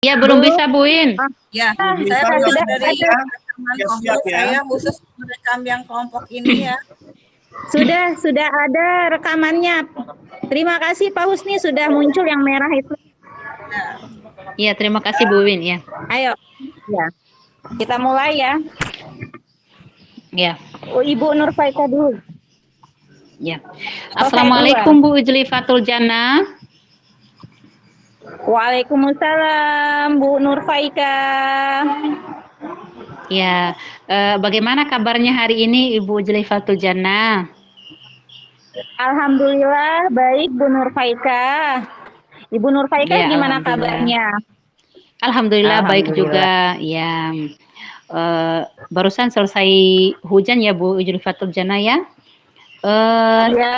Iya, belum Bu, bisa, Buin. Ya, saya mulai dari rekaman kelompok saya khusus merekam yang kelompok ini ya. sudah ada rekamannya. Terima kasih Pak Husni sudah muncul yang merah itu. Iya, terima kasih Bu Win ya. Ayo, ya. Kita mulai ya. Ya. Ibu Nur Faika dulu. Ya. Assalamualaikum Bu Ujlifatul Jannah. Waalaikumsalam Bu Nur Faika. Ya, bagaimana kabarnya hari ini Ibu Ujlifatul Jannah? Alhamdulillah baik Bu Nur Faika. Ibu Nur Faika Ya, gimana kabarnya? Alhamdulillah baik juga. Ya, barusan selesai hujan ya Bu Ujlifatul Jannah ya.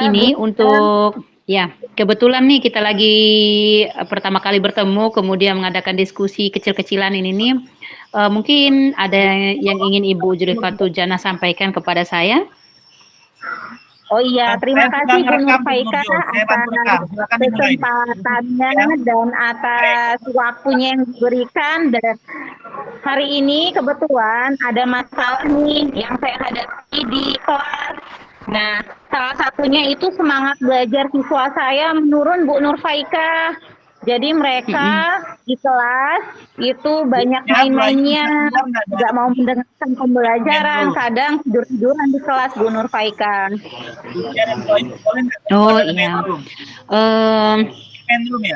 Ini untuk ya kebetulan nih kita lagi pertama kali bertemu kemudian mengadakan diskusi kecil-kecilan ini nih. Mungkin ada yang ingin Ibu Ujlifatul Jannah sampaikan kepada saya? Oh iya, terima kasih Bu Nur Faika atas kesempatannya dan atas waktunya yang diberikan. Dan hari ini kebetulan ada masalah nih yang saya hadapi di kelas. Nah, salah satunya itu semangat belajar siswa saya menurun Bu Nur Faika. Jadi mereka di kelas itu banyak main-mainnya, tidak mau mendengarkan pembelajaran, kadang tidur-tiduran di kelas Bu Nur Faika. Oh iya.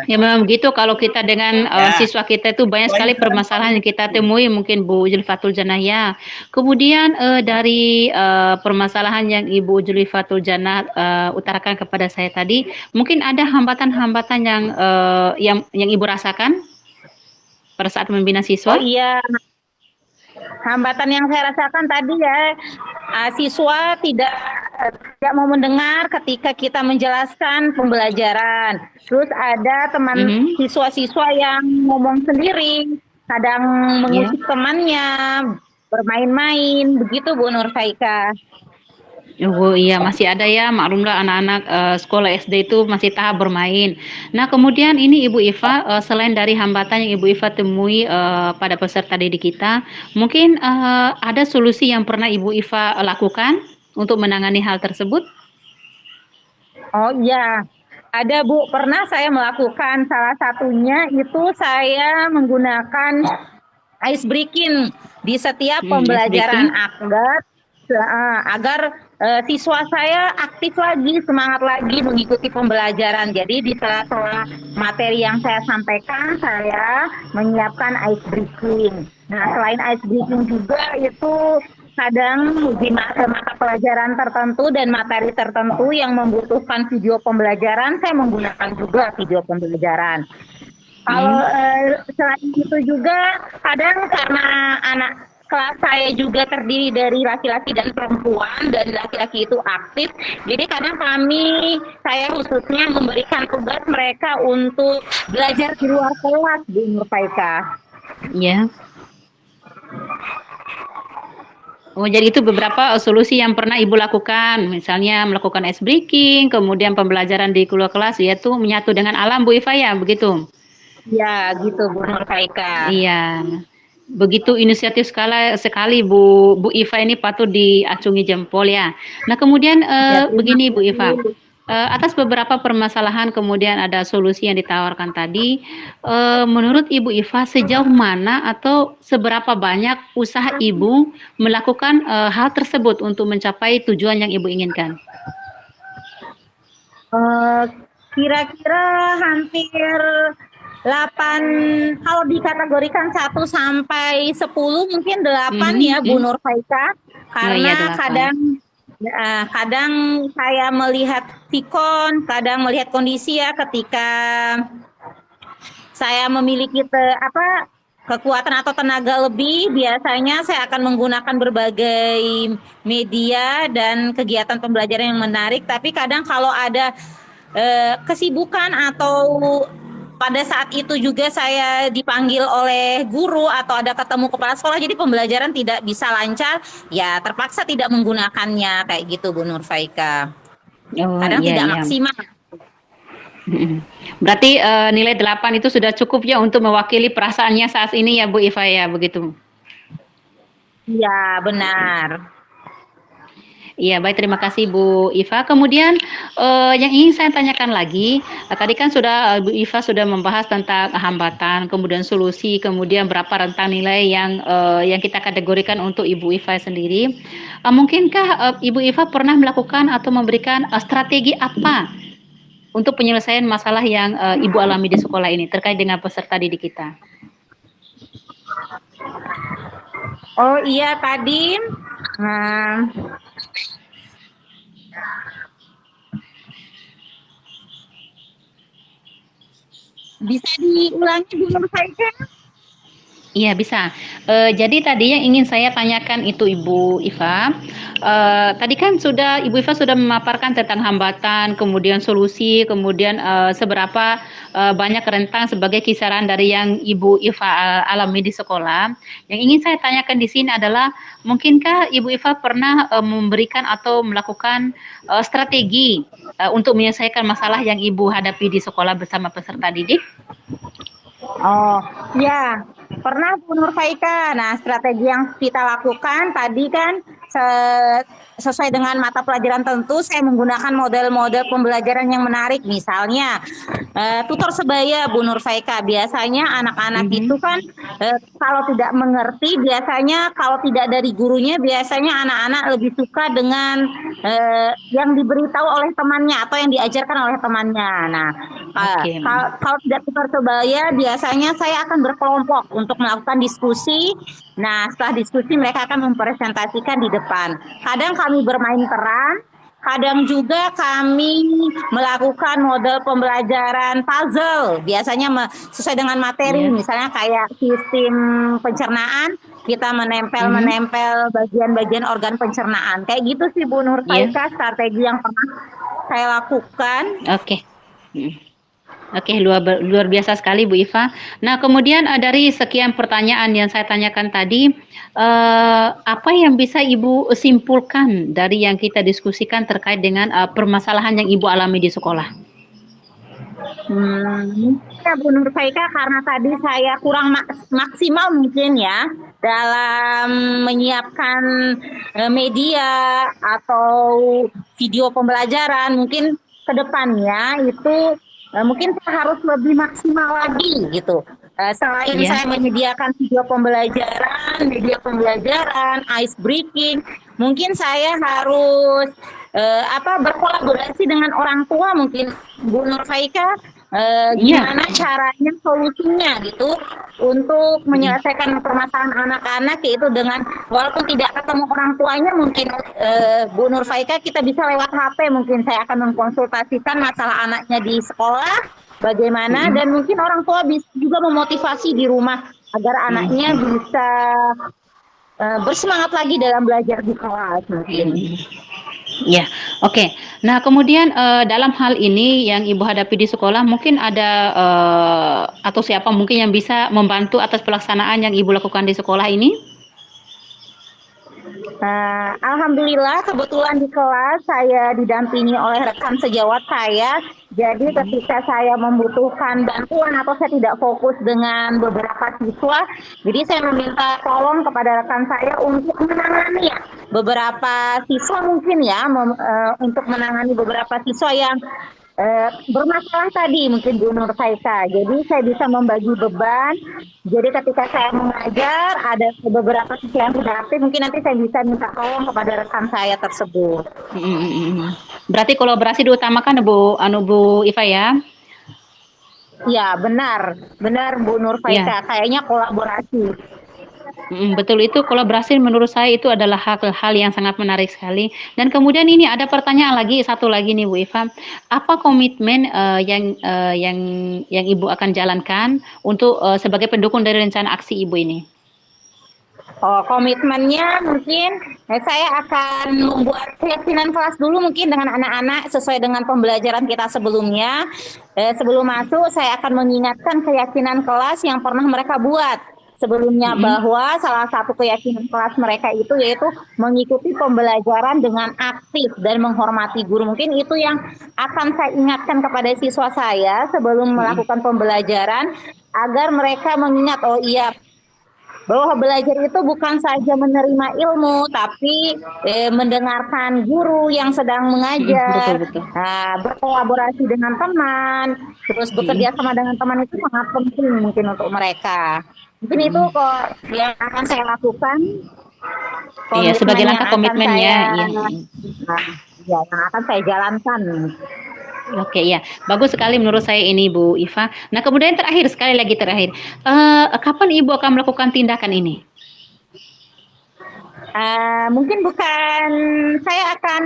Ya memang begitu kalau kita dengan siswa kita itu banyak sekali permasalahan yang kita temui mungkin Bu Ujlifatul Jannah ya. Kemudian dari permasalahan yang Ibu Ujlifatul Jannah utarakan kepada saya tadi, mungkin ada hambatan-hambatan yang Ibu rasakan pada saat membina siswa? Oh iya. Hambatan yang saya rasakan tadi ya, siswa tidak mau mendengar ketika kita menjelaskan pembelajaran. Terus ada teman siswa-siswa yang ngomong sendiri, kadang mengusik temannya, bermain-main, begitu Bu Nur Faika. Oh iya masih ada ya, maklumlah anak-anak sekolah SD itu masih tahap bermain. Nah kemudian ini Ibu Iva, selain dari hambatan yang Ibu Iva temui pada peserta didik kita, mungkin ada solusi yang pernah Ibu Iva lakukan untuk menangani hal tersebut? Oh iya, ada Bu, pernah saya melakukan, salah satunya itu saya menggunakan ice breaking di setiap pembelajaran agar siswa saya aktif lagi, semangat lagi mengikuti pembelajaran. Jadi di sela-sela materi yang saya sampaikan, saya menyiapkan ice breaking. Nah, selain ice breaking juga itu kadang di mata pelajaran tertentu dan materi tertentu yang membutuhkan video pembelajaran, saya menggunakan juga video pembelajaran. Kalau selain itu juga kadang karena anak kelas saya juga terdiri dari laki-laki dan perempuan, dan laki-laki itu aktif, jadi kadang saya khususnya memberikan tugas mereka untuk belajar di luar kelas, Bu Nur Faika. Iya. Oh, jadi itu beberapa solusi yang pernah Ibu lakukan, misalnya melakukan ice breaking, kemudian pembelajaran di luar kelas, yaitu menyatu dengan alam Bu Iva ya, begitu? Ya, gitu Bu Nur Faika. Iya. Begitu inisiatif sekali Bu Iva ini patut diacungi jempol ya. Nah kemudian begini Bu Iva, atas beberapa permasalahan kemudian ada solusi yang ditawarkan tadi, menurut Ibu Iva sejauh mana atau seberapa banyak usaha Ibu melakukan hal tersebut untuk mencapai tujuan yang Ibu inginkan? Kira-kira hampir 8, kalau dikategorikan 1 sampai 10 mungkin 8 ya Bu Nur Faika, karena kadang saya melihat sikon, kadang melihat kondisi ya, ketika saya memiliki kekuatan atau tenaga lebih, biasanya saya akan menggunakan berbagai media dan kegiatan pembelajaran yang menarik. Tapi kadang kalau ada kesibukan atau pada saat itu juga saya dipanggil oleh guru atau ada ketemu kepala sekolah, jadi pembelajaran tidak bisa lancar, ya terpaksa tidak menggunakannya, kayak gitu Bu Nur Faika. Kadang tidak maksimal. Mm. Berarti nilai 8 itu sudah cukup ya untuk mewakili perasaannya saat ini ya Bu Iva ya, begitu? Iya, benar. Iya, baik, terima kasih Bu Iva. Kemudian yang ingin saya tanyakan lagi, tadi kan sudah Bu Iva sudah membahas tentang hambatan, kemudian solusi, kemudian berapa rentang nilai yang kita kategorikan untuk Ibu Iva sendiri. Mungkinkah Ibu Iva pernah melakukan atau memberikan strategi apa untuk penyelesaian masalah yang Ibu alami di sekolah ini terkait dengan peserta didik kita? Oh iya tadi, bisa diulangi Bu Nur Faika? Iya bisa. Jadi tadi yang ingin saya tanyakan itu Ibu Iva, tadi kan Ibu Iva sudah memaparkan tentang hambatan, kemudian solusi, kemudian seberapa banyak rentang sebagai kisaran dari yang Ibu Iva alami di sekolah. Yang ingin saya tanyakan di sini adalah, mungkinkah Ibu Iva pernah memberikan atau melakukan strategi untuk menyelesaikan masalah yang Ibu hadapi di sekolah bersama peserta didik? Oh, ya, pernah Bu Nur Faika. Nah, strategi yang kita lakukan tadi kan sesuai dengan mata pelajaran tentu, saya menggunakan model-model pembelajaran yang menarik. Misalnya, tutor sebaya Bu Nur Faika. Biasanya anak-anak itu kan kalau tidak mengerti, biasanya kalau tidak dari gurunya, biasanya anak-anak lebih suka dengan yang diberitahu oleh temannya atau yang diajarkan oleh temannya. Nah, kalau tidak tutor sebaya, biasanya saya akan berkelompok untuk melakukan diskusi. Nah, setelah diskusi mereka akan mempresentasikan di depan. Kadang kami bermain peran, kadang juga kami melakukan model pembelajaran puzzle. Biasanya sesuai dengan materi, misalnya kayak sistem pencernaan, kita menempel bagian-bagian organ pencernaan. Kayak gitu sih Bu Nur Faika, strategi yang pernah saya lakukan. Oke. Oke, luar biasa sekali Bu Iva. Nah, kemudian dari sekian pertanyaan yang saya tanyakan tadi, apa yang bisa Ibu simpulkan dari yang kita diskusikan terkait dengan permasalahan yang Ibu alami di sekolah? Ya Bu Nur Faika, karena tadi saya kurang maksimal mungkin ya dalam menyiapkan media atau video pembelajaran, mungkin ke depannya itu mungkin saya harus lebih maksimal lagi gitu. Selain saya menyediakan video pembelajaran, media pembelajaran, ice breaking, mungkin saya harus berkolaborasi dengan orang tua mungkin Bu Nur Faika, gimana caranya solusinya gitu untuk menyelesaikan permasalahan anak-anak, yaitu dengan walaupun tidak ketemu orang tuanya mungkin Bu Nur Faika, kita bisa lewat HP, mungkin saya akan mengkonsultasikan masalah anaknya di sekolah bagaimana, dan mungkin orang tua bisa juga memotivasi di rumah agar anaknya bisa bersemangat lagi dalam belajar di kelas mungkin. Ya, oke. Nah, kemudian dalam hal ini yang Ibu hadapi di sekolah, mungkin ada atau siapa mungkin yang bisa membantu atas pelaksanaan yang Ibu lakukan di sekolah ini? Alhamdulillah, kebetulan di kelas saya didampingi oleh rekan sejawat saya. Jadi ketika saya membutuhkan bantuan atau saya tidak fokus dengan beberapa siswa, jadi saya meminta tolong kepada rekan saya untuk menangani beberapa siswa mungkin ya, untuk menangani beberapa siswa yang bermasalah tadi mungkin Bu Nur Faika. Jadi saya bisa membagi beban. Jadi ketika saya mengajar ada beberapa siswa yang tidak aktif, mungkin nanti saya bisa minta tolong kepada rekan saya tersebut. Berarti kolaborasi diutamakan Bu Iva ya? Ya, benar Bu Nur Faika. Kayaknya kolaborasi. Betul, itu kolaborasi menurut saya itu adalah hal yang sangat menarik sekali. Dan kemudian ini ada pertanyaan satu lagi nih Bu Iva, apa komitmen yang Ibu akan jalankan untuk sebagai pendukung dari rencana aksi Ibu ini? Komitmennya mungkin saya akan membuat keyakinan kelas dulu mungkin dengan anak-anak sesuai dengan pembelajaran kita sebelumnya. Sebelum masuk saya akan mengingatkan keyakinan kelas yang pernah mereka buat. sebelumnya bahwa salah satu keyakinan kelas mereka itu yaitu mengikuti pembelajaran dengan aktif dan menghormati guru. Mungkin itu yang akan saya ingatkan kepada siswa saya sebelum melakukan pembelajaran agar mereka mengingat, oh iya, bahwa belajar itu bukan saja menerima ilmu, tapi mendengarkan guru yang sedang mengajar, Betul. berkolaborasi dengan teman, terus bekerja sama dengan teman itu sangat penting mungkin untuk mereka. Mungkin itu kok yang akan saya lakukan, Iya, sebagai komitmen yang langkah akan komitmennya, saya, iya. yang akan saya jalankan. Oke, ya, bagus sekali menurut saya ini Bu Iva. Nah, kemudian terakhir sekali lagi terakhir, kapan Ibu akan melakukan tindakan ini? Mungkin bukan, saya akan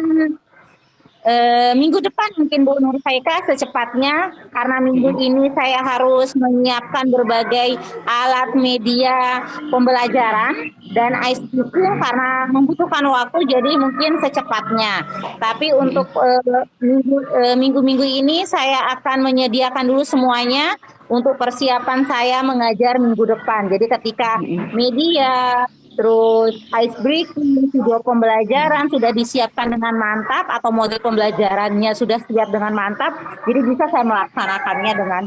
minggu depan mungkin Bu Nur Faika secepatnya, karena minggu ini saya harus menyiapkan berbagai alat media pembelajaran dan ICQ karena membutuhkan waktu, jadi mungkin secepatnya. Tapi untuk minggu-minggu ini saya akan menyediakan dulu semuanya untuk persiapan saya mengajar minggu depan. Jadi ketika media, terus ice breaking, video pembelajaran sudah disiapkan dengan mantap atau model pembelajarannya sudah siap dengan mantap, jadi bisa saya melaksanakannya dengan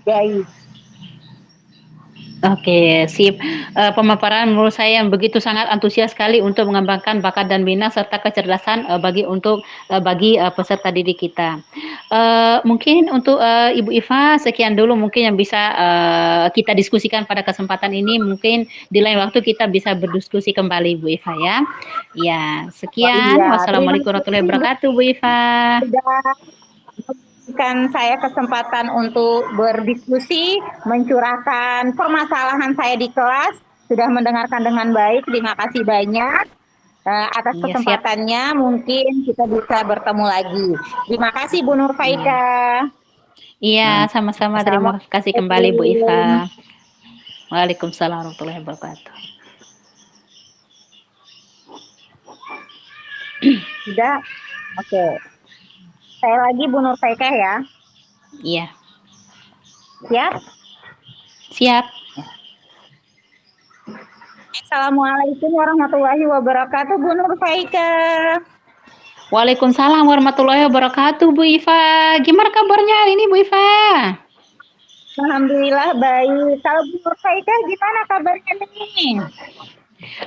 baik. Oke, sip. Pemaparan menurut saya yang begitu sangat antusias sekali untuk mengembangkan bakat dan minat serta kecerdasan bagi peserta didik kita. Mungkin untuk Ibu Iva sekian dulu mungkin yang bisa kita diskusikan pada kesempatan ini. Mungkin di lain waktu kita bisa berdiskusi kembali Bu Iva ya. Ya, sekian. Wassalamualaikum warahmatullahi wabarakatuh Bu Iva. Berikan saya kesempatan untuk berdiskusi, mencurahkan permasalahan saya di kelas, sudah mendengarkan dengan baik. Terima kasih banyak atas kesempatannya. Mungkin kita bisa bertemu lagi. Terima kasih Bu Nur Faika. Iya, sama-sama. Terima kasih kembali Bu Iva. Waalaikumsalam warahmatullahi wabarakatuh. Sudah? Oke. Saya lagi Bu Nur Faika ya. Iya. Siap? Siap. Assalamualaikum warahmatullahi wabarakatuh Bu Nur Faika. Waalaikumsalam warahmatullahi wabarakatuh Bu Iva. Gimana kabarnya hari ini Bu Iva? Alhamdulillah baik. Kalau Bu Nur Faika gimana kabarnya nih?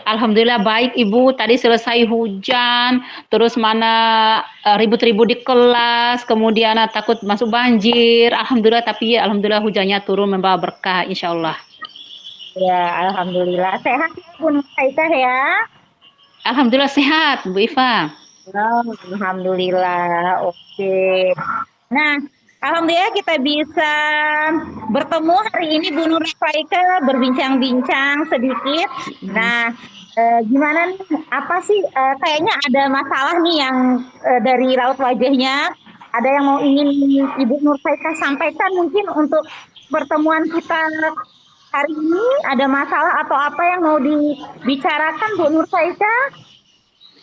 Alhamdulillah baik Ibu, tadi selesai hujan, terus mana ribut-ribut di kelas, kemudian takut masuk banjir. Alhamdulillah, tapi alhamdulillah hujannya turun membawa berkah insya Allah. Ya, alhamdulillah. Sehat Bu Nur Faika ya? Alhamdulillah sehat Bu Iva. Oh, alhamdulillah. Oke. Nah, alhamdulillah kita bisa bertemu hari ini Bu Nur Faika, berbincang-bincang sedikit. Nah, gimana nih? Apa sih? Kayaknya ada masalah nih yang dari raut wajahnya. Ada yang mau ingin Ibu Nur Faika sampaikan mungkin untuk pertemuan kita hari ini? Ada masalah atau apa yang mau dibicarakan Bu Nur Faika?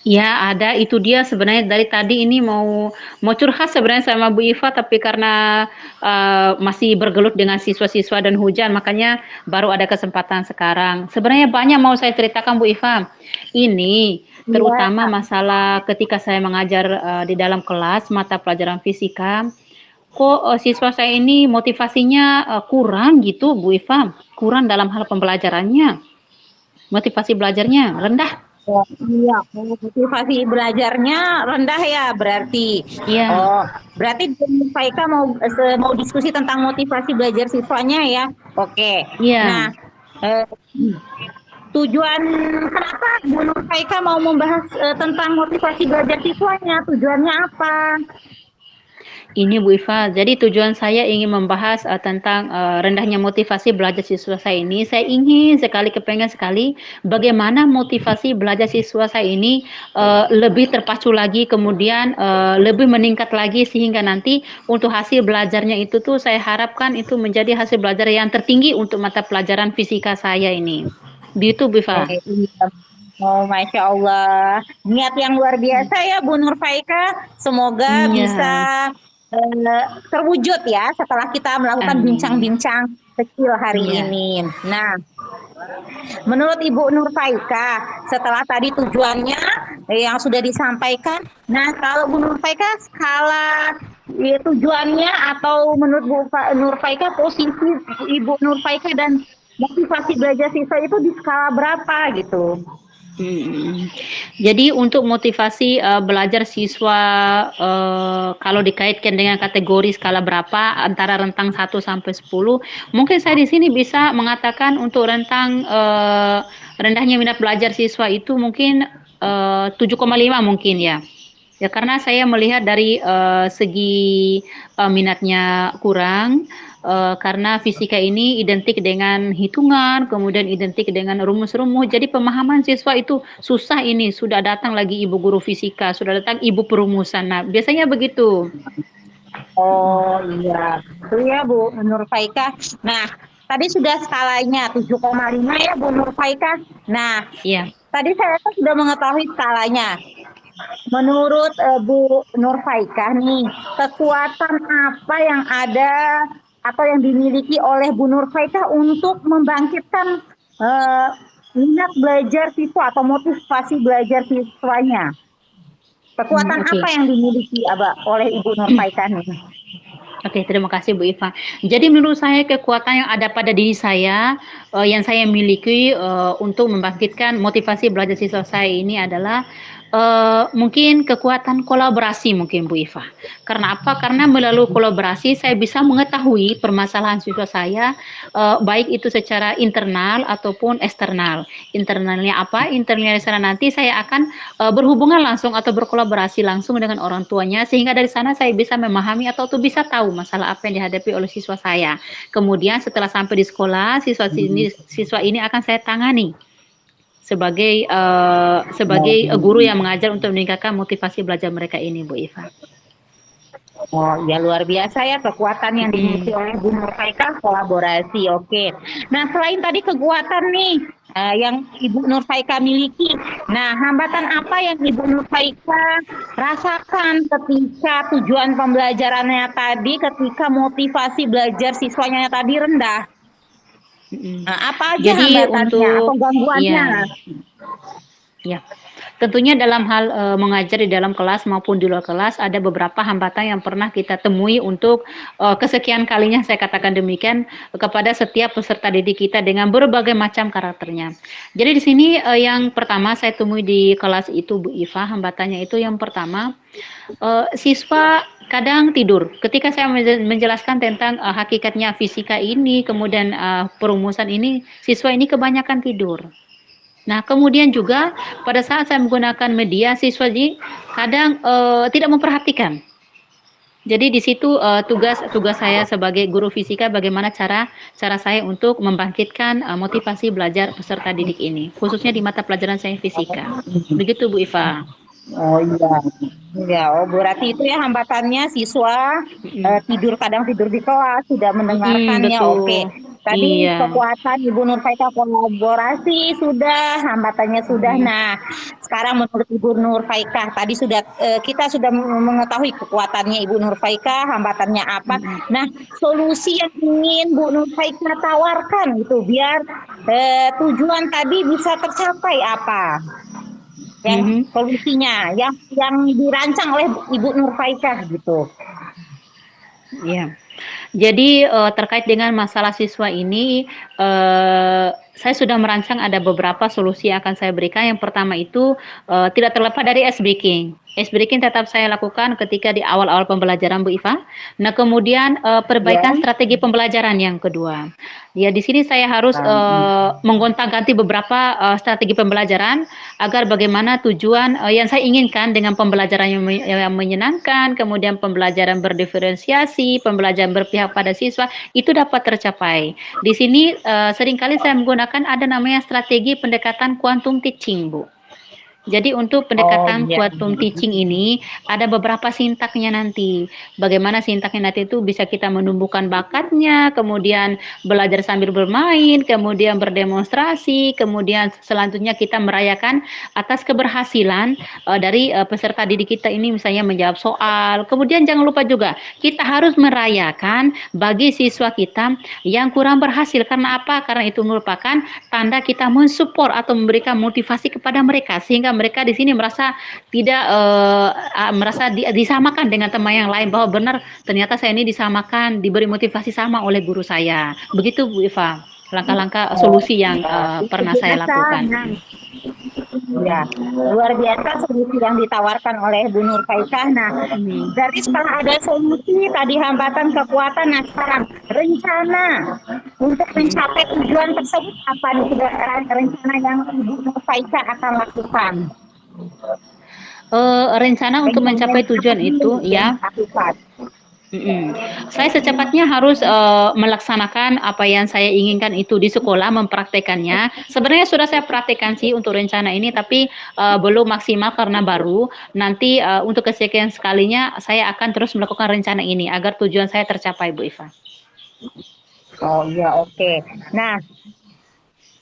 Ya ada, itu dia sebenarnya dari tadi ini mau curhat sebenarnya sama Bu Iva, tapi karena masih bergelut dengan siswa-siswa dan hujan, makanya baru ada kesempatan sekarang. Sebenarnya banyak mau saya ceritakan Bu Iva. Ini terutama masalah ketika saya mengajar di dalam kelas mata pelajaran fisika. Kok siswa saya ini motivasinya kurang gitu Bu Iva, kurang dalam hal pembelajarannya. Motivasi belajarnya rendah. Iya, motivasi belajarnya rendah ya berarti. Iya. Oh, berarti Faika mau diskusi tentang motivasi belajar siswanya ya. Oke. Iya. Nah, tujuan kenapa Bu Nur Faika mau membahas tentang motivasi belajar siswanya? Tujuannya apa? Ini Bu Iva, jadi tujuan saya ingin membahas tentang rendahnya motivasi belajar siswa saya ini. Saya ingin sekali, kepengen sekali bagaimana motivasi belajar siswa saya ini lebih terpacu lagi, kemudian lebih meningkat lagi sehingga nanti untuk hasil belajarnya itu tuh saya harapkan itu menjadi hasil belajar yang tertinggi untuk mata pelajaran fisika saya ini. Begitu Bu Iva. Oh, Masya Allah. Niat yang luar biasa ya Bu Nur Faika. Semoga bisa terwujud ya setelah kita melakukan bincang-bincang kecil hari ini. Nah, Menurut Ibu Nur Faika, setelah tadi tujuannya yang sudah disampaikan, nah kalau Bu Nur Faika skala tujuannya atau menurut Nur Faika posisi Ibu Nur Faika dan motivasi belajar siswa itu di skala berapa gitu? Jadi untuk motivasi belajar siswa kalau dikaitkan dengan kategori skala berapa antara rentang 1 sampai 10, mungkin saya di sini bisa mengatakan untuk rentang rendahnya minat belajar siswa itu mungkin 7,5 mungkin ya. Ya karena saya melihat dari segi minatnya kurang, karena fisika ini identik dengan hitungan, kemudian identik dengan rumus-rumus. Jadi pemahaman siswa itu susah ini. Sudah datang lagi ibu guru fisika, sudah datang ibu perumusan. Nah, biasanya begitu. Oh iya, itu ya Bu Nur Faika. Nah, tadi sudah skalanya 7,5 ya Bu Nur Faika. Nah, Iya. tadi saya sudah mengetahui skalanya. Menurut Bu Nur Faika nih, kekuatan apa yang ada atau yang dimiliki oleh Bu Nur Faika untuk membangkitkan minat belajar siswa atau motivasi belajar siswanya? Kekuatan Oke. apa yang dimiliki oleh Ibu Nur Faika nih? Oke, terima kasih Bu Iva. Jadi menurut saya kekuatan yang ada pada diri saya, yang saya miliki untuk membangkitkan motivasi belajar siswa saya ini adalah mungkin kekuatan kolaborasi mungkin Bu Iva. Karena apa? Karena melalui kolaborasi saya bisa mengetahui permasalahan siswa saya, baik itu secara internal ataupun eksternal. Internalnya apa? Internalnya di sana nanti saya akan berhubungan langsung atau berkolaborasi langsung dengan orang tuanya sehingga dari sana saya bisa memahami atau tuh bisa tahu masalah apa yang dihadapi oleh siswa saya. Kemudian setelah sampai di sekolah, siswa ini akan saya tangani sebagai guru yang mengajar untuk meningkatkan motivasi belajar mereka ini, Bu Iva. Oh ya, luar biasa ya kekuatan yang dimiliki oleh Bu Nur Faika, kolaborasi. Oke. Nah, selain tadi kekuatan nih yang Ibu Nur Faika miliki. Nah, hambatan apa yang Ibu Nur Faika rasakan ketika tujuan pembelajarannya tadi, ketika motivasi belajar siswanya tadi rendah? Nah, apa aja Jadi hambatannya atau gangguannya? Ya, tentunya dalam hal mengajar di dalam kelas maupun di luar kelas ada beberapa hambatan yang pernah kita temui untuk kesekian kalinya saya katakan demikian kepada setiap peserta didik kita dengan berbagai macam karakternya. Jadi di sini yang pertama saya temui di kelas itu Bu Iva, hambatannya itu yang pertama siswa kadang tidur. Ketika saya menjelaskan tentang hakikatnya fisika ini, kemudian perumusan ini, siswa ini kebanyakan tidur. Nah, kemudian juga pada saat saya menggunakan media, siswa kadang tidak memperhatikan. Jadi di situ tugas saya sebagai guru fisika bagaimana cara saya untuk membangkitkan motivasi belajar peserta didik ini, khususnya di mata pelajaran saya fisika. Begitu Bu Iva. Oh iya, ya. Oh berarti itu ya hambatannya siswa kadang tidur di kelas, tidak mendengarkannya. Oke. Tadi kekuatan Ibu Nur Faika kolaborasi sudah, hambatannya sudah. Nah, sekarang menurut Ibu Nur Faika, tadi sudah kita sudah mengetahui kekuatannya Ibu Nur Faika, hambatannya apa. Nah, solusi yang ingin Bu Nur Faika tawarkan gitu biar tujuan tadi bisa tercapai apa? Yang solusinya yang dirancang oleh Ibu Nur Faika gitu. Iya. Jadi terkait dengan masalah siswa ini, saya sudah merancang ada beberapa solusi yang akan saya berikan. Yang pertama itu tidak terlepas dari ice breaking. Ice breaking tetap saya lakukan ketika di awal-awal pembelajaran Bu Iva. Nah kemudian perbaikan strategi pembelajaran yang kedua. Ya di sini saya harus menggonta-ganti beberapa strategi pembelajaran agar bagaimana tujuan yang saya inginkan dengan pembelajaran yang menyenangkan, kemudian pembelajaran berdiferensiasi, pembelajaran berpihak pada siswa itu dapat tercapai. Di sini seringkali saya menggunakan ada namanya strategi pendekatan quantum teaching, Bu. Jadi untuk Oh pendekatan iya. quantum teaching ini ada beberapa sintaknya nanti. Bagaimana sintaknya nanti itu bisa kita menumbuhkan bakatnya, kemudian belajar sambil bermain, kemudian berdemonstrasi, kemudian selanjutnya kita merayakan atas keberhasilan dari peserta didik kita ini misalnya menjawab soal. Kemudian jangan lupa juga kita harus merayakan bagi siswa kita yang kurang berhasil. Karena apa? Karena itu merupakan tanda kita mensupport atau memberikan motivasi kepada mereka sehingga mereka di sini merasa tidak merasa disamakan dengan teman yang lain bahwa benar ternyata saya ini disamakan, diberi motivasi sama oleh guru saya. Begitu Bu Iva, langkah-langkah Oh solusi yang iya. Itu pernah saya biasa. lakukan. Nah, ya, luar biasa solusi yang ditawarkan oleh Bu Nur Faikah. Nah, dari setelah ada solusi tadi hambatan kekuatan, nah sekarang rencana untuk mencapai tujuan tersebut apa nih rencana yang Ibu Nur Faikah akan lakukan? Rencana untuk Rencana mencapai apa tujuan dulu itu yang ya. dilakukan? Saya secepatnya harus melaksanakan apa yang saya inginkan itu di sekolah, mempraktekannya. Sebenarnya sudah saya praktekkan sih untuk rencana ini, tapi belum maksimal karena baru. Nanti untuk kesekian sekalinya saya akan terus melakukan rencana ini agar tujuan saya tercapai, Bu Iva. Oh iya, oke. Nah,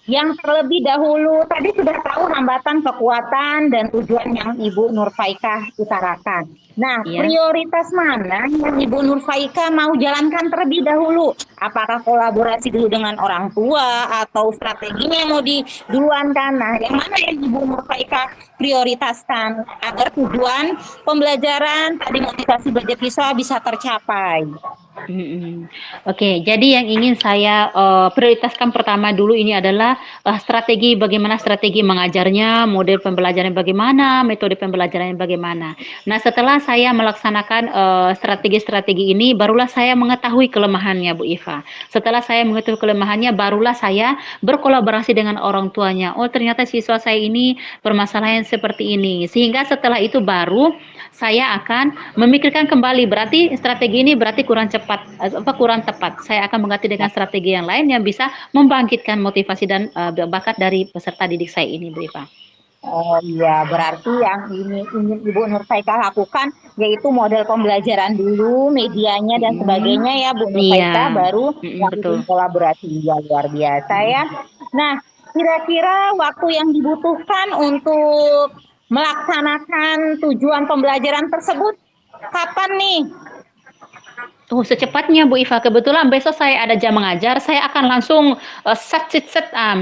yang terlebih dahulu tadi sudah tahu hambatan, kekuatan, dan tujuan yang Ibu Nur Faikah utarakan. Nah, Iya. prioritas mana yang Ibu Nur Faikah mau jalankan terlebih dahulu? Apakah kolaborasi dulu dengan orang tua atau strateginya mau diduluankan? Nah, yang mana yang Ibu Nur Faikah prioritaskan agar tujuan pembelajaran tadi motivasi belajar siswa bisa tercapai? Oke, jadi yang ingin saya prioritaskan pertama dulu ini adalah strategi bagaimana strategi mengajarnya, model pembelajaran bagaimana, metode pembelajaran bagaimana. Nah, setelah saya melaksanakan strategi-strategi ini, barulah saya mengetahui kelemahannya, Bu Iva. Setelah saya mengetahui kelemahannya, barulah saya berkolaborasi dengan orang tuanya. Oh, ternyata siswa saya ini permasalahan seperti ini. Sehingga setelah itu baru saya akan memikirkan kembali, berarti strategi ini berarti kurang cepat, kurang tepat. Saya akan mengganti dengan strategi yang lain yang bisa membangkitkan motivasi dan bakat dari peserta didik saya ini, Bu Iva. Oh iya, berarti yang ini ingin Ibu Nur Faikah lakukan yaitu model pembelajaran dulu, medianya dan sebagainya ya Bu Nur Faikah, Iya, baru betul. lakukan kolaborasi ya luar biasa ya. Nah, kira-kira waktu yang dibutuhkan untuk melaksanakan tujuan pembelajaran tersebut kapan nih? Oh, secepatnya Bu Iva. Kebetulan besok saya ada jam mengajar, saya akan langsung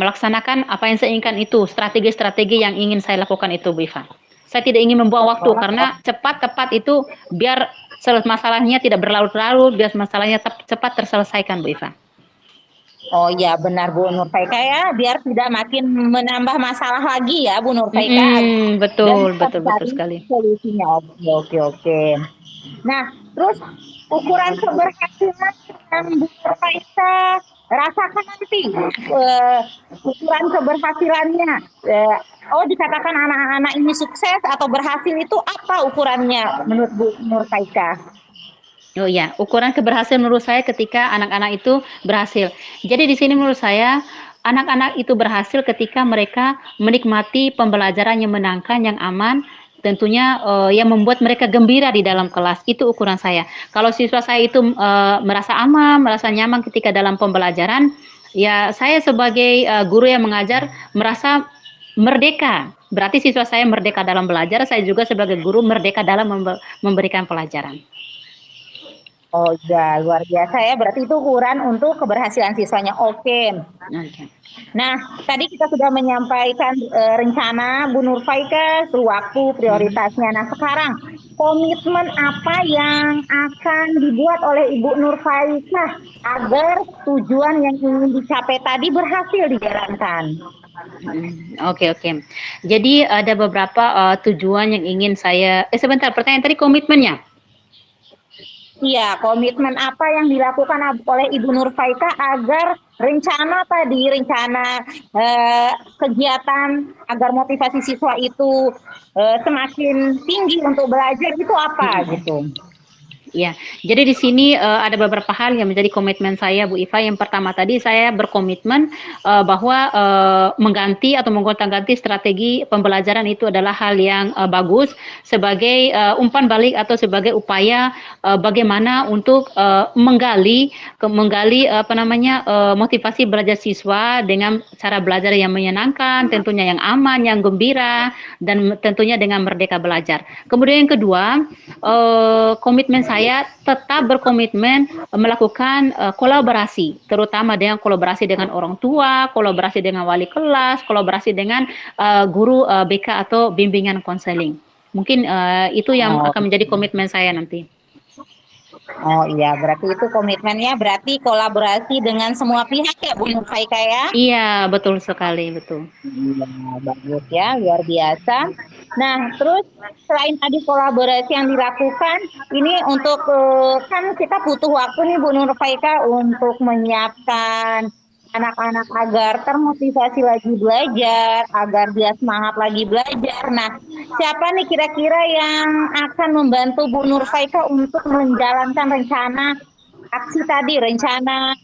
melaksanakan apa yang saya inginkan itu, strategi-strategi yang ingin saya lakukan itu, Bu Iva. Saya tidak ingin membuang waktu karena cepat tepat itu biar masalahnya tidak berlarut-larut, biar masalahnya cepat terselesaikan, Bu Iva. Oh iya benar Bu Nur Faikah ya, biar tidak makin menambah masalah lagi ya Bu Nur Faikah. Dan Betul cari sekali. solusinya. Oke. Nah, terus ukuran keberhasilan yang Bu Nur Faikah rasakan nanti ukuran keberhasilannya. Dikatakan anak-anak ini sukses atau berhasil itu apa ukurannya menurut Bu Nur Faikah? Oh iya, ukuran keberhasilan menurut saya ketika anak-anak itu berhasil. Jadi di sini menurut saya anak-anak itu berhasil ketika mereka menikmati pembelajaran yang menyenangkan, yang aman, tentunya yang membuat mereka gembira di dalam kelas. Itu ukuran saya. Kalau siswa saya itu merasa aman, merasa nyaman ketika dalam pembelajaran, ya saya sebagai guru yang mengajar merasa merdeka. Berarti siswa saya merdeka dalam belajar, saya juga sebagai guru merdeka dalam memberikan pelajaran. Oh iya, luar biasa ya. Berarti itu ukuran untuk keberhasilan siswanya. Oke. Nah, tadi kita sudah menyampaikan rencana Bu Nur Faikah, waktu, prioritasnya. Nah, sekarang komitmen apa yang akan dibuat oleh Ibu Nur Faikah agar tujuan yang ingin dicapai tadi berhasil dijalankan? Oke. Jadi ada beberapa tujuan yang ingin saya. Sebentar, pertanyaan tadi komitmennya. Iya, komitmen apa yang dilakukan oleh Ibu Nur Faikah agar rencana kegiatan agar motivasi siswa itu semakin tinggi untuk belajar itu apa gitu? Ya, jadi di sini ada beberapa hal yang menjadi komitmen saya, Bu Iva. Yang pertama tadi saya berkomitmen bahwa mengganti atau menggonta-ganti strategi pembelajaran itu adalah hal yang bagus sebagai umpan balik atau sebagai upaya bagaimana untuk menggali apa namanya motivasi belajar siswa dengan cara belajar yang menyenangkan, tentunya yang aman, yang gembira, dan tentunya dengan merdeka belajar. Kemudian yang kedua, komitmen saya tetap berkomitmen melakukan kolaborasi, terutama dengan kolaborasi dengan orang tua, kolaborasi dengan wali kelas, kolaborasi dengan guru BK atau bimbingan konseling. Mungkin itu yang akan menjadi komitmen saya nanti. Oh iya, berarti itu komitmennya berarti kolaborasi dengan semua pihak ya Bu Nurfaika ya? Iya, betul sekali, betul. Iya, bagus ya, luar biasa. Nah, terus selain tadi kolaborasi yang dilakukan, ini untuk kan kita butuh waktu nih Bu Nurfaika untuk menyiapkan anak-anak agar termotivasi lagi belajar, agar dia semangat lagi belajar. Nah, siapa nih kira-kira yang akan membantu Bu Nurfaika untuk menjalankan rencana aksi tadi, rencana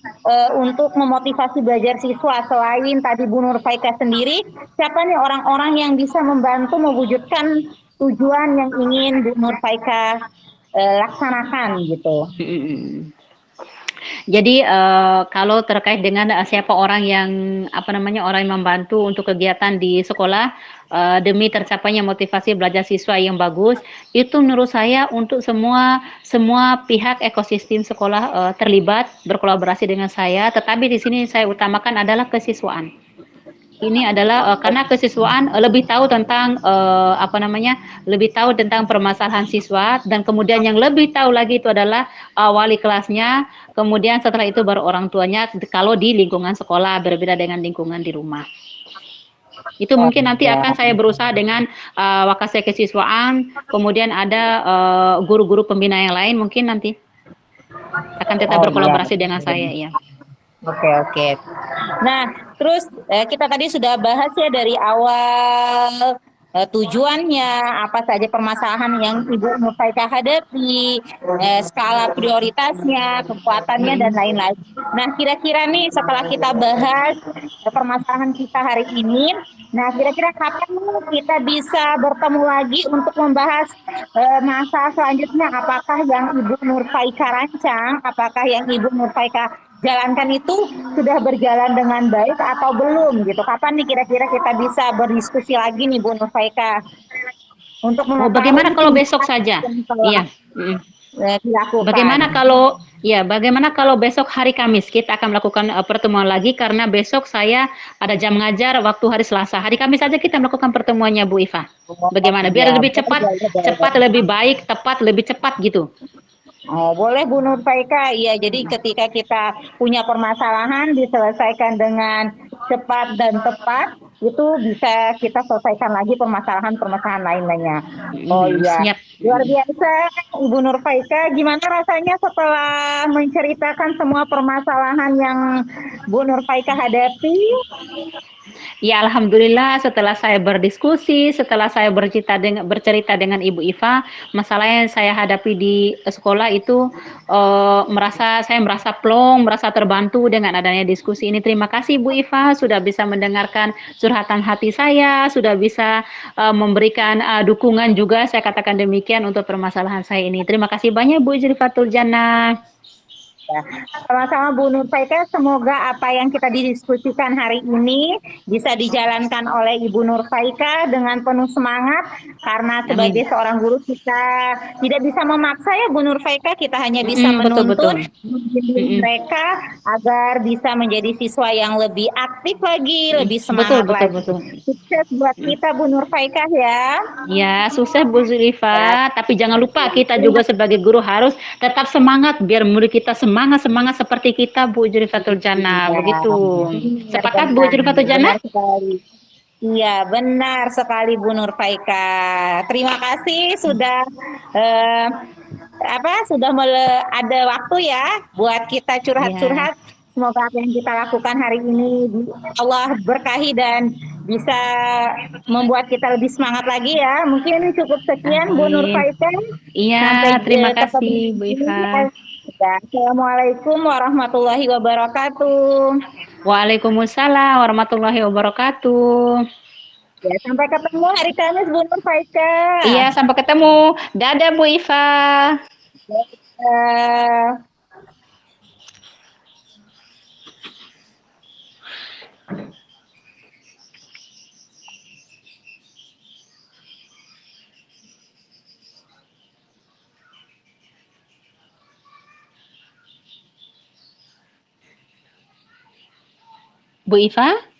untuk memotivasi belajar siswa? Selain tadi Bu Nurfaika sendiri, siapa nih orang-orang yang bisa membantu mewujudkan tujuan yang ingin Bu Nurfaika laksanakan gitu? Jadi kalau terkait dengan siapa orang yang apa namanya orang yang membantu untuk kegiatan di sekolah demi tercapainya motivasi belajar siswa yang bagus, itu menurut saya untuk semua pihak ekosistem sekolah terlibat berkolaborasi dengan saya. Tetapi di sini saya utamakan adalah kesiswaan. Ini adalah karena kesiswaan lebih tahu tentang apa namanya, lebih tahu tentang permasalahan siswa, dan kemudian yang lebih tahu lagi itu adalah wali kelasnya, kemudian setelah itu baru orang tuanya kalau di lingkungan sekolah, berbeda dengan lingkungan di rumah. Itu mungkin nanti akan saya berusaha dengan wakasek kesiswaan, kemudian ada guru-guru pembina yang lain mungkin nanti akan tetap berkolaborasi dengan saya ya. Oke. Nah, terus kita tadi sudah bahas ya dari awal tujuannya, apa saja permasalahan yang Ibu Nurfaika hadapi, skala prioritasnya, kekuatannya, dan lain-lain. Nah, kira-kira nih setelah kita bahas permasalahan kita hari ini, nah kira-kira kapan kita bisa bertemu lagi untuk membahas masa selanjutnya? Apakah yang Ibu Nurfaika rancang, apakah yang Ibu Nurfaika jalankan itu sudah berjalan dengan baik atau belum gitu? Kapan nih kira-kira kita bisa berdiskusi lagi nih Bu Nurfaika untuk bagaimana kalau besok saja? Iya. Bagaimana kalau besok hari Kamis kita akan melakukan pertemuan lagi, karena besok saya ada jam ngajar waktu hari Selasa. Hari Kamis saja kita melakukan pertemuannya Bu Iva. Bagaimana? Biar lebih cepat, lebih baik, tepat, lebih cepat gitu. Oh, boleh Bu Nurfaika. Iya, jadi ketika kita punya permasalahan diselesaikan dengan cepat dan tepat, itu bisa kita selesaikan lagi permasalahan-permasalahan lainnya. Oh iya, luar biasa Ibu Nurfaika. Gimana rasanya setelah menceritakan semua permasalahan yang Bu Nurfaika hadapi? Ya, alhamdulillah setelah saya berdiskusi, setelah saya bercerita dengan Ibu Iva, masalah yang saya hadapi di sekolah itu saya merasa plong, merasa terbantu dengan adanya diskusi ini. Terima kasih Bu Iva sudah bisa mendengarkan curhatan hati saya, sudah bisa memberikan dukungan juga, saya katakan demikian, untuk permasalahan saya ini. Terima kasih banyak Bu Ijrifatul Jannah. Sama-sama Bu Nurfaika, semoga apa yang kita didiskusikan hari ini bisa dijalankan oleh Ibu Nurfaika dengan penuh semangat, karena sebagai seorang guru kita tidak bisa memaksa ya Bu Nurfaika, kita hanya bisa menuntun mereka agar bisa menjadi siswa yang lebih aktif lagi, lebih semangat lagi. Sukses buat kita Bu Nurfaika ya. Ya, sukses Bu Zulfa, tapi jangan lupa kita juga sebagai guru harus tetap semangat biar murid kita semangat seperti kita Bu Ijrifatul Jannah, begitu. Sepakat Bu Ijrifatul Jannah? Iya, benar sekali Bu Nurfaika. Terima kasih sudah ada waktu ya buat kita curhat-curhat. Semoga apa yang kita lakukan hari ini Allah berkahi dan bisa membuat kita lebih semangat lagi ya. Mungkin cukup sekian Bu Nur Amin. Faizah. Iya, Sampai terima ketemu kasih Bu lagi. Iva. Ya, Assalamualaikum warahmatullahi wabarakatuh. Waalaikumsalam warahmatullahi wabarakatuh. Ya, sampai ketemu hari Kamis Bu Nur Faizah. Iya, sampai ketemu. Dadah Bu Iva. Eh, Bu Iva?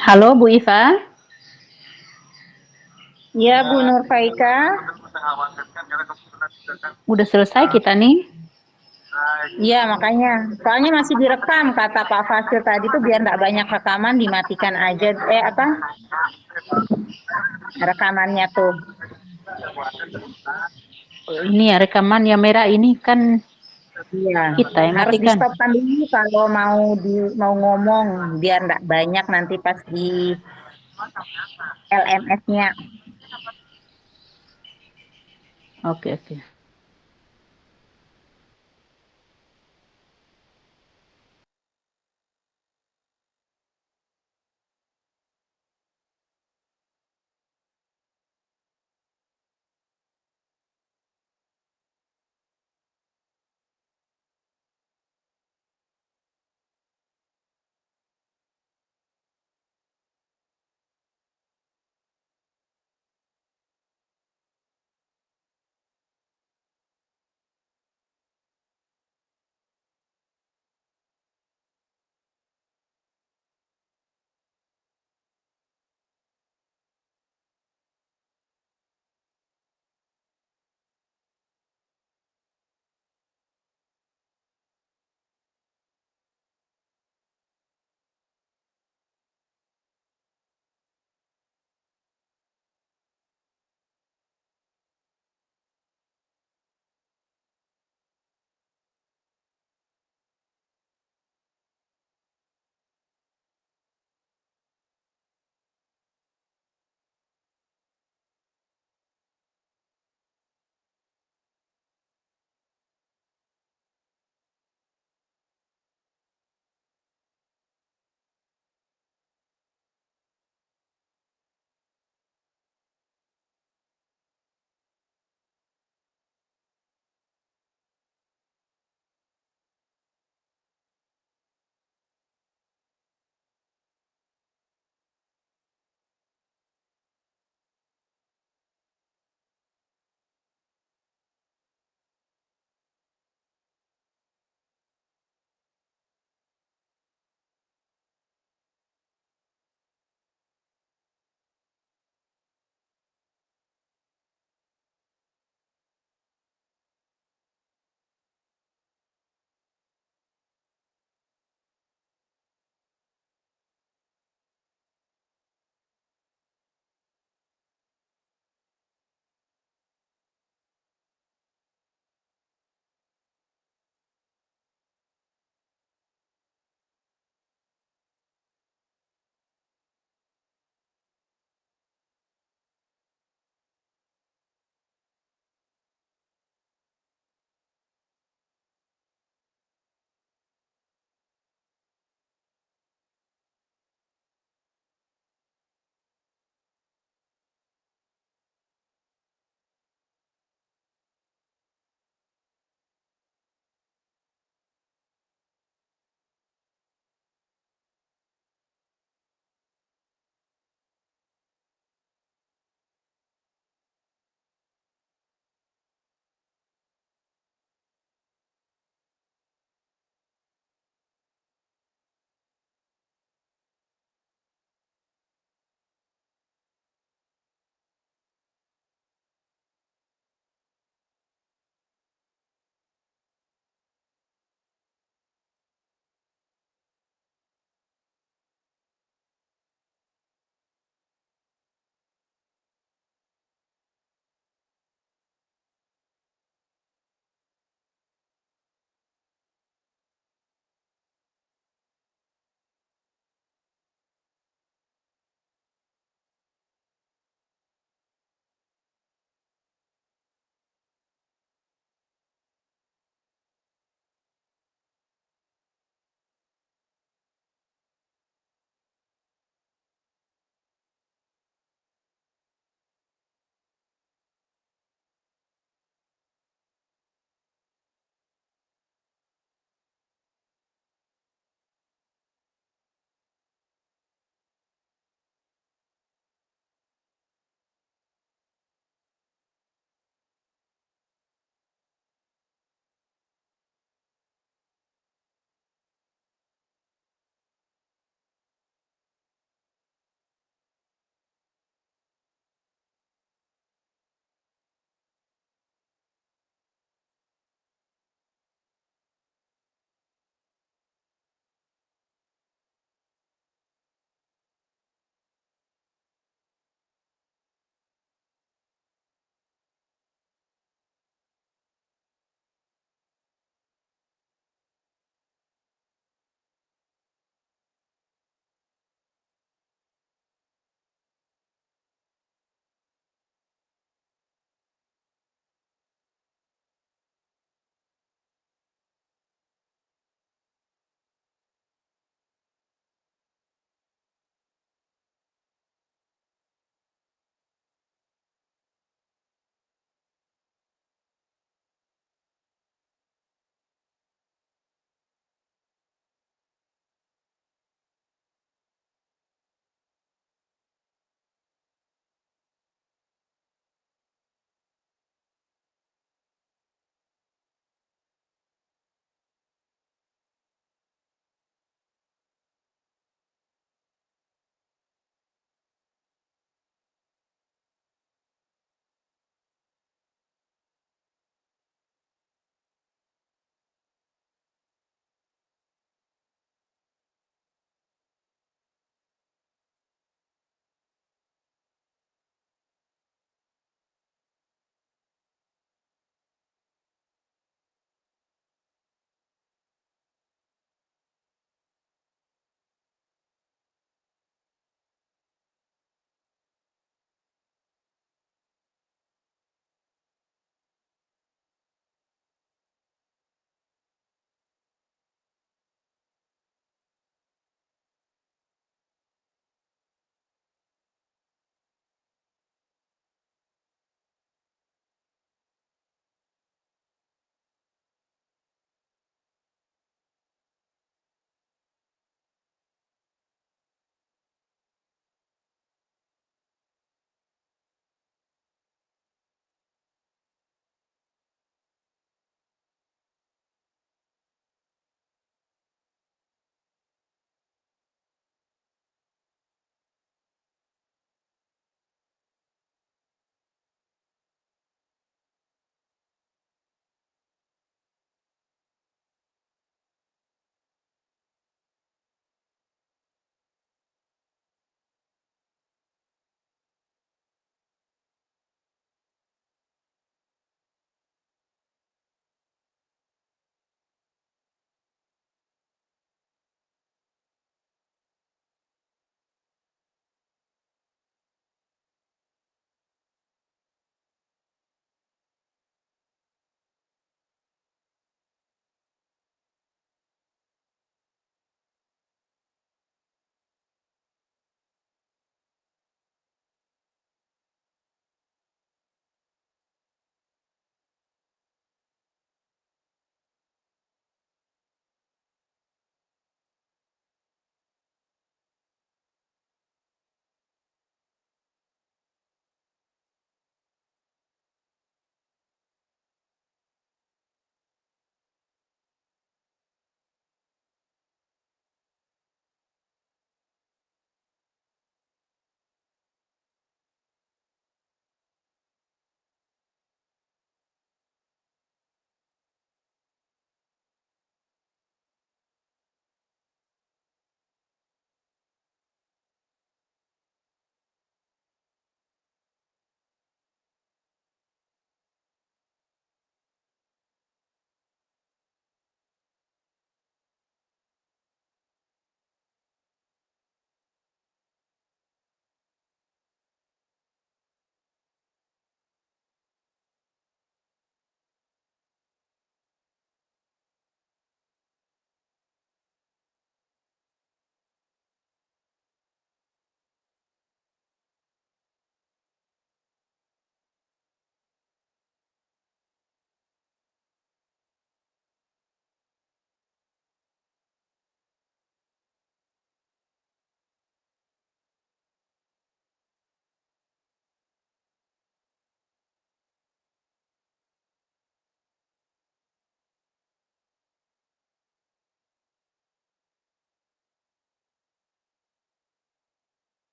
Halo Bu Iva. ya Bu Nur Faizah. Udah selesai kita nih. Iya makanya, soalnya masih direkam kata Pak Fasil tadi tuh biar nggak banyak rekaman dimatikan aja. Apa rekamannya tuh? Ini ya rekaman yang merah ini kan Iya, kita yang harus di matikan. stopkan dulu kalau mau ngomong biar nggak banyak nanti pas di LMS-nya. Oke, oke.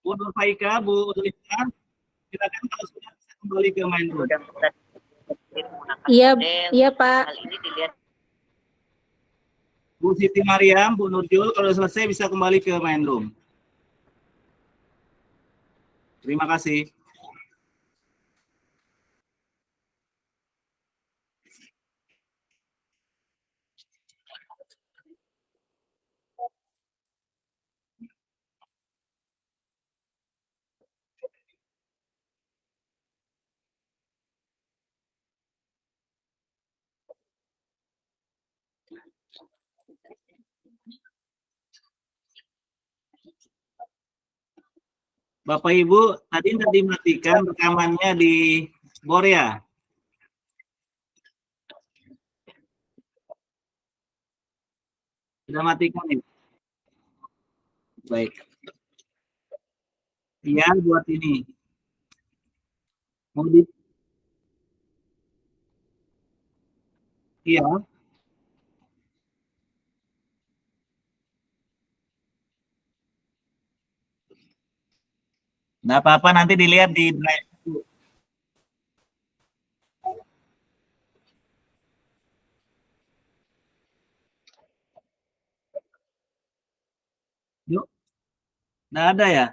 Bu Nur Faika, Bu Lisa, silakan kalau sudah bisa kembali ke main room. Iya, iya Pak. Bu Siti Mariam, Bu Nurjul, kalau selesai bisa kembali ke main room. Terima kasih. Bapak Ibu, tadi dimatikan rekamannya di Borea. Sudah matikan ini. Baik. Iya, buat ini. Mau di... Iya. Nggak apa-apa, nanti dilihat di drive. Yuk. Nggak ada ya?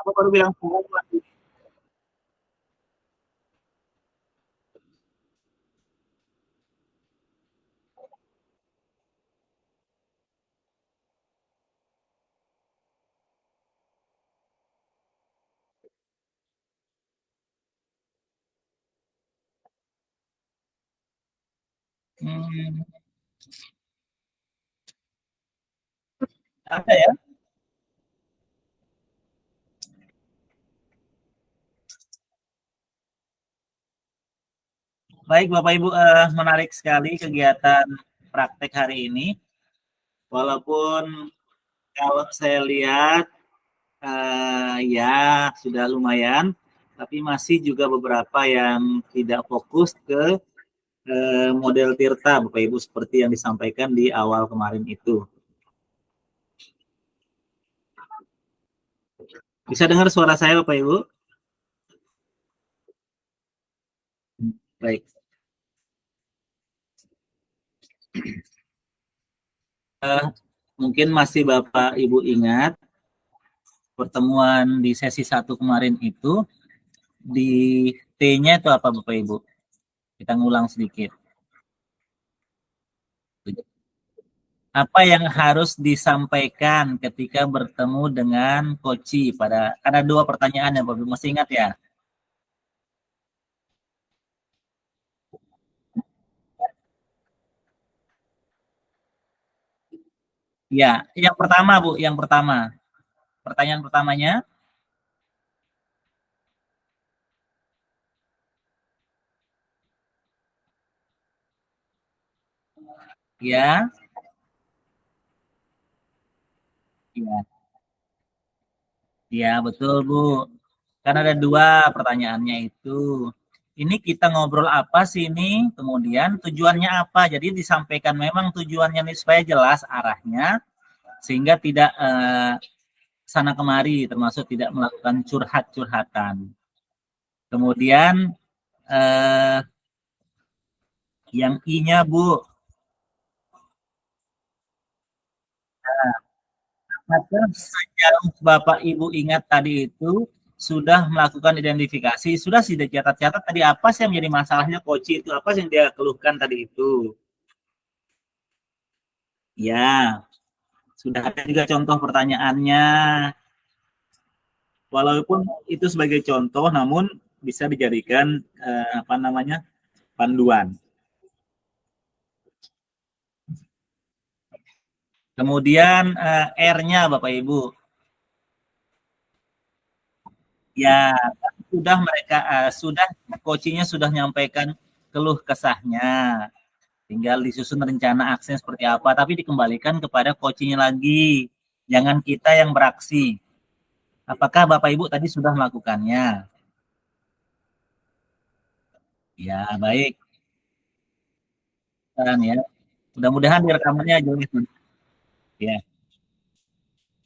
Apa baru bilang forward? Ada ya? Baik Bapak Ibu, menarik sekali kegiatan praktek hari ini. Walaupun kalau saya lihat ya sudah lumayan, tapi masih juga beberapa yang tidak fokus ke model Tirta, Bapak Ibu, seperti yang disampaikan di awal kemarin itu. Bisa dengar suara saya, Bapak Ibu? Baik. Mungkin masih Bapak Ibu ingat pertemuan di sesi 1 kemarin itu, di T-nya itu apa Bapak Ibu? Kita ngulang sedikit. Apa yang harus disampaikan ketika bertemu dengan Koci pada, ada 2 pertanyaan ya Bapak Ibu, masih ingat ya? Ya, yang pertama Bu, yang pertama. Pertanyaan pertamanya, ya, ya, ya betul Bu. Kan ada 2 pertanyaannya itu. Ini kita ngobrol apa sih ini? Kemudian tujuannya apa? Jadi disampaikan memang tujuannya ini supaya jelas arahnya, sehingga tidak sana kemari, termasuk tidak melakukan curhat-curhatan. Kemudian yang I-nya Bu, apakah sejauh Bapak Ibu ingat tadi itu sudah melakukan identifikasi, sudah tidak catat-catat tadi apa sih yang menjadi masalahnya Koci itu, apa sih yang dia keluhkan tadi itu? Ya, sudah ada juga contoh pertanyaannya. Walaupun itu sebagai contoh, namun bisa dijadikan panduan. Kemudian R-nya Bapak Ibu. Ya, sudah mereka sudah coachingnya sudah menyampaikan keluh kesahnya. Tinggal disusun rencana aksinya seperti apa, tapi dikembalikan kepada coachingnya lagi. Jangan kita yang beraksi. Apakah Bapak Ibu tadi sudah melakukannya? Ya, baik. Dan ya, mudah-mudahan di rekamannya jelas. Ya,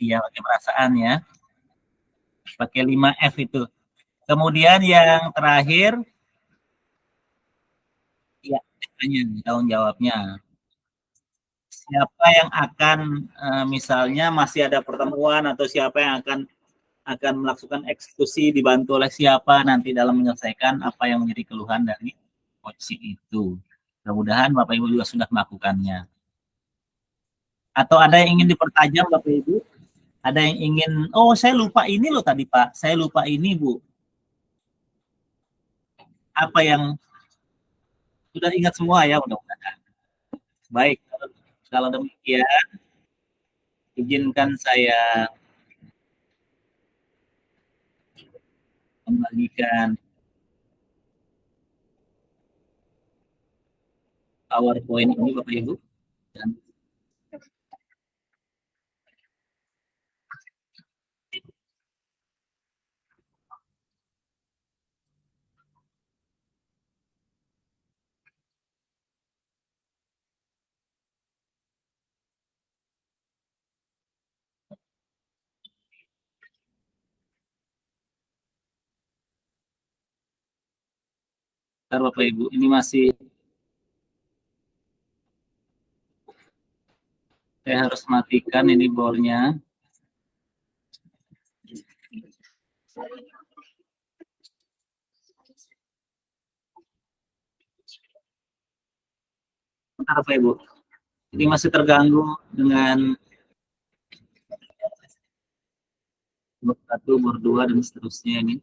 iya pakai perasaan ya. Pakai 5F itu. Kemudian yang terakhir, ya, tanya tanggung jawabnya. Siapa yang akan misalnya masih ada pertemuan atau siapa yang akan melakukan eksekusi dibantu oleh siapa nanti dalam menyelesaikan apa yang menjadi keluhan dari coaching itu. Mudah-mudahan Bapak Ibu juga sudah melakukannya. Atau ada yang ingin dipertajam Bapak Ibu? Ada yang ingin, oh saya lupa ini loh tadi Pak, saya lupa ini Bu. Apa yang sudah ingat semua ya mudah-mudahan. Baik, kalau demikian izinkan saya membagikan PowerPoint ini Bapak Ibu. Dan Bapak Ibu, ini masih saya harus matikan ini bornya. Bentar Bapak Ibu. Ini masih terganggu dengan bor 1, bor 2 dan seterusnya ini.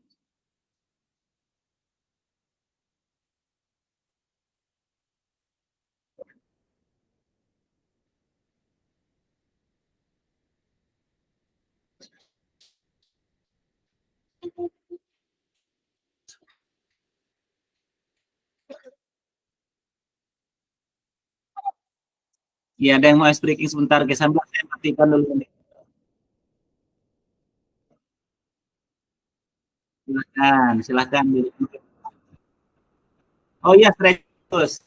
Ya, ada yang mau ice breaking sebentar, guys. Sambil saya matikan dulu ini. Silakan, silakan. Oh iya, stretch terus.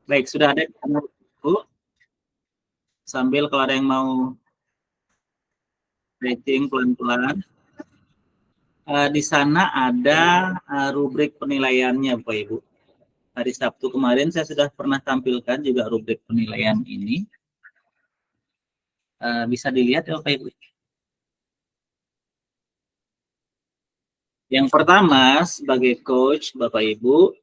Baik, sudah ada Bu. Sambil kalau ada yang mau stretching pelan-pelan. Di sana ada rubrik penilaiannya, Bapak Ibu. Hari Sabtu kemarin saya sudah pernah tampilkan juga rubrik penilaian ini. Bisa dilihat ya, Bapak Ibu. Yang pertama, sebagai coach, Bapak Ibu,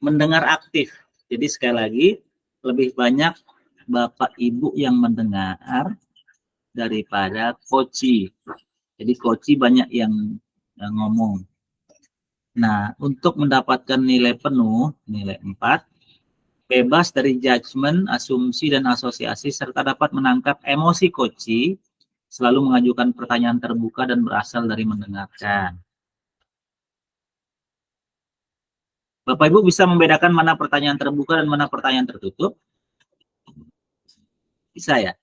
mendengar aktif. Jadi sekali lagi, lebih banyak Bapak Ibu yang mendengar daripada coachi. Jadi coachi banyak yang ngomong. Nah, untuk mendapatkan nilai penuh, nilai 4, bebas dari judgement, asumsi, dan asosiasi, serta dapat menangkap emosi coachi, selalu mengajukan pertanyaan terbuka dan berasal dari mendengarkan. Bapak Ibu bisa membedakan mana pertanyaan terbuka dan mana pertanyaan tertutup? Bisa ya?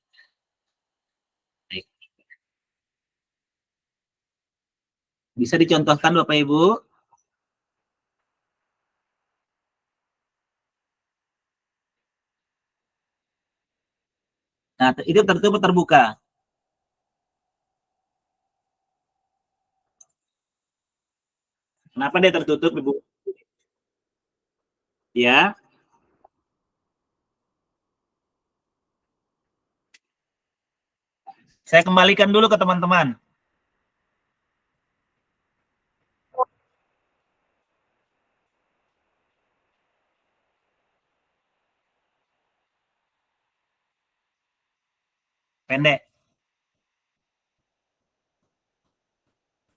Baik. Bisa dicontohkan Bapak Ibu? Nah, itu tertutup atau terbuka? Kenapa dia tertutup, Ibu? Ya. Saya kembalikan dulu ke teman-teman. Pendek.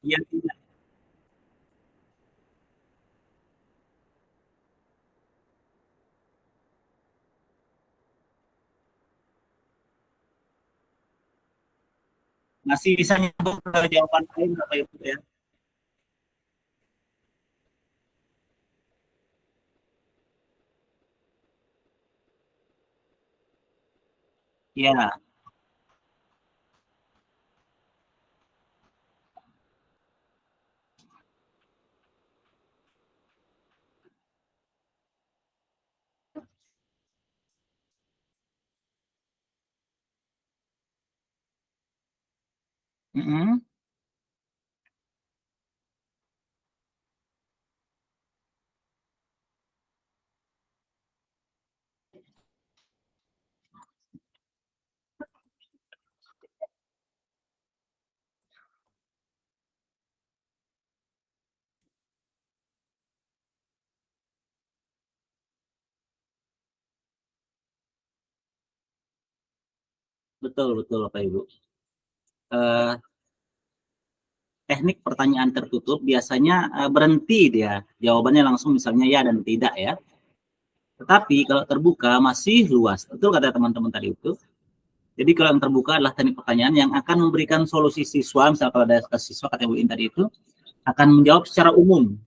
Iya, tidak. Masih bisa nyambung ke jawaban lain Bapak Ibu ya. Ya, mm-mm. Betul betul Bapak Ibu. Eh, Teknik pertanyaan tertutup biasanya berhenti dia jawabannya langsung misalnya ya dan tidak ya. Tetapi kalau terbuka masih luas. Betul kata teman-teman tadi itu. Jadi kalau yang terbuka adalah teknik pertanyaan yang akan memberikan solusi siswa, misalnya kalau ada siswa kata Bu In tadi itu, akan menjawab secara umum.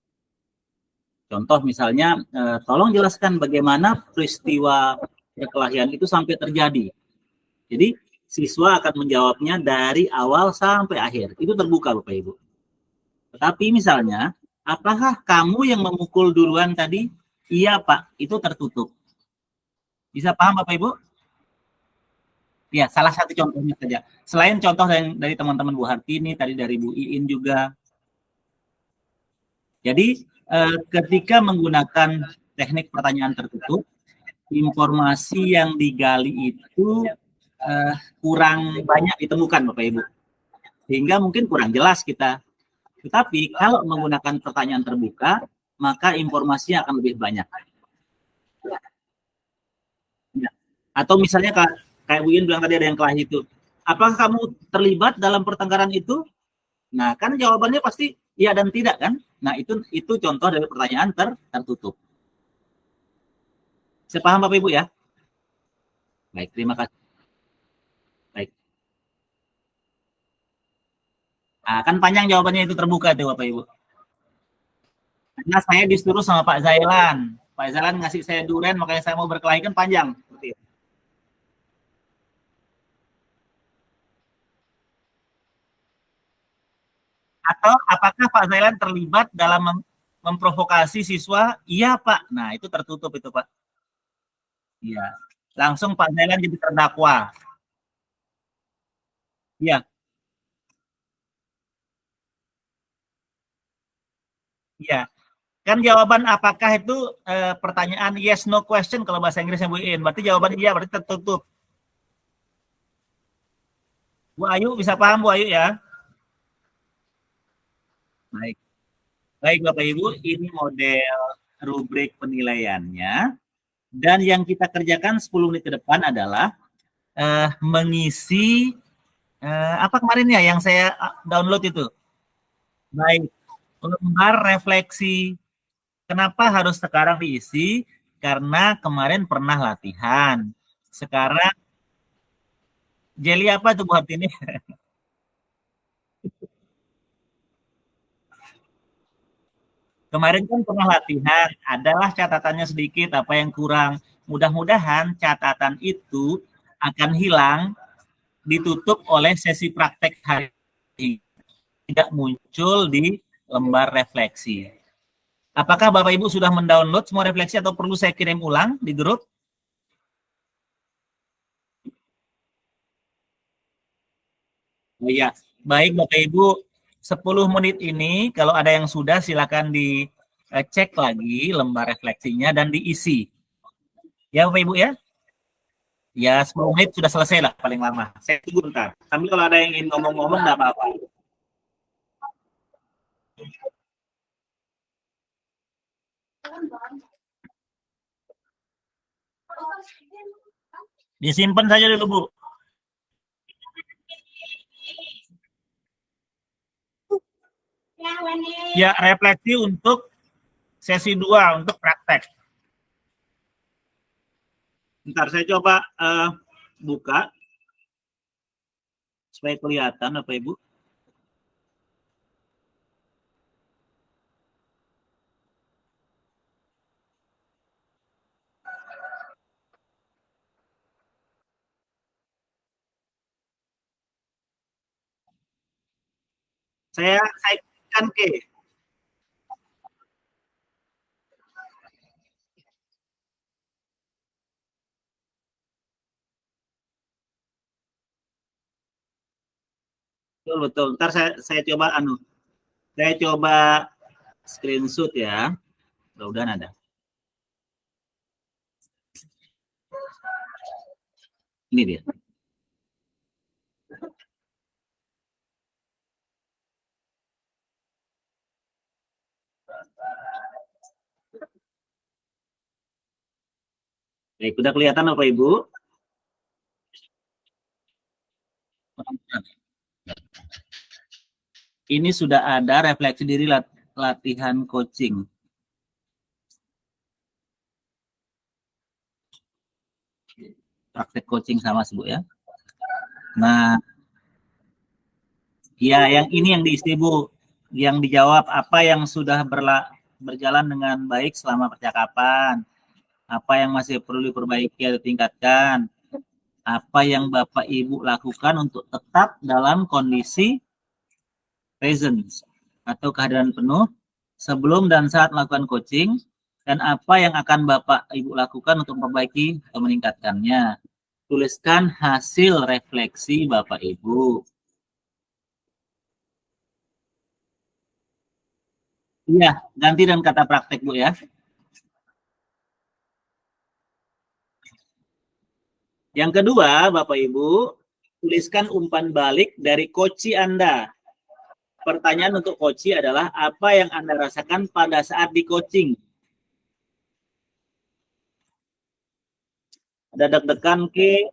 Contoh misalnya, tolong jelaskan bagaimana peristiwa perkelahian itu sampai terjadi. Jadi siswa akan menjawabnya dari awal sampai akhir. Itu terbuka Bapak Ibu. Tetapi misalnya, apakah kamu yang memukul duluan tadi? Iya Pak, itu tertutup. Bisa paham Bapak Ibu? Ya, salah satu contohnya saja. Selain contoh dari teman-teman Bu Hartini, tadi dari Bu Iin juga. Jadi, ketika menggunakan teknik pertanyaan tertutup, informasi yang digali itu kurang banyak ditemukan, Bapak Ibu. Sehingga mungkin kurang jelas kita. Tetapi kalau menggunakan pertanyaan terbuka, maka informasinya akan lebih banyak. Ya. Atau misalnya kayak Bu Iin bilang tadi ada yang kelas itu. Apakah kamu terlibat dalam pertengkaran itu? Nah, kan jawabannya pasti iya dan tidak kan? Nah, itu contoh dari pertanyaan tertutup. Saya paham Bapak Ibu ya? Baik, terima kasih. Baik. Nah, kan panjang jawabannya itu terbuka tuh Bapak Ibu. Karena saya disuruh sama Pak Zailan. Pak Zailan ngasih saya durian, makanya saya mau berkelahi kan panjang. Seperti itu. Atau apakah Pak Zailan terlibat dalam memprovokasi siswa? Iya Pak. Nah itu tertutup itu Pak. Iya. Langsung Pak Zailan jadi terdakwa. Iya. Iya. Kan jawaban apakah itu pertanyaan yes no question kalau bahasa Inggrisnya Bu In. Berarti jawaban iya, berarti tertutup. Bu Ayu bisa paham Bu Ayu ya? Baik. Baik Bapak Ibu, ini model rubrik penilaiannya. Dan yang kita kerjakan 10 menit ke depan adalah mengisi apa kemarin ya yang saya download itu. Baik, lembar refleksi. Kenapa harus sekarang diisi? Karena kemarin pernah latihan. Sekarang Jelly apa tuh buat ini? Kemarin kan pernah latihan, adalah catatannya sedikit, apa yang kurang. Mudah-mudahan catatan itu akan hilang, ditutup oleh sesi praktek hari ini. Tidak muncul di lembar refleksi. Apakah Bapak Ibu sudah mendownload semua refleksi atau perlu saya kirim ulang di grup? Oh iya, baik Bapak Ibu, 10 menit ini kalau ada yang sudah silakan dicek lagi lembar refleksinya dan diisi. Ya Bapak Ibu ya? Ya 10 menit sudah selesai lah paling lama. Saya tunggu bentar. Sambil kalau ada yang ingin ngomong-ngomong nggak apa-apa. Disimpan saja dulu Bu. Ya refleksi untuk sesi 2 untuk praktek. Bentar saya coba buka supaya kelihatan Bapak Ibu. Saya kan ke. Betul betul. Ntar saya coba saya coba screenshot ya. Mudah-mudahan ada. Ini dia. Baik, udah kelihatan Bapak Ibu? Ini sudah ada refleksi diri latihan coaching. Praktek coaching sama Bu ya. Nah, ya yang ini yang diisi Bu, yang dijawab apa yang sudah berjalan dengan baik selama percakapan, apa yang masih perlu diperbaiki atau tingkatkan, apa yang Bapak Ibu lakukan untuk tetap dalam kondisi presence atau kehadiran penuh sebelum dan saat melakukan coaching, dan apa yang akan Bapak Ibu lakukan untuk memperbaiki atau meningkatkannya. Tuliskan hasil refleksi Bapak Ibu. Iya, ganti dan kata praktek Bu ya. Yang kedua, Bapak Ibu, tuliskan umpan balik dari coachi Anda. Pertanyaan untuk coachi adalah apa yang Anda rasakan pada saat di coaching? Ada deg-degan ke?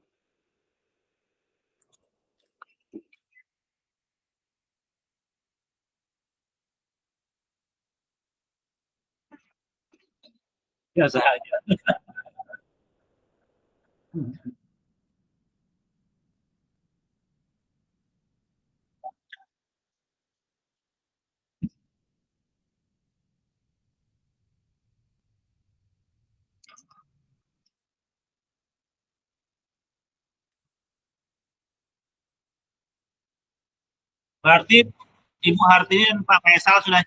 Biasa aja. Berarti Ibu Hartini dan Pak Faisal sudah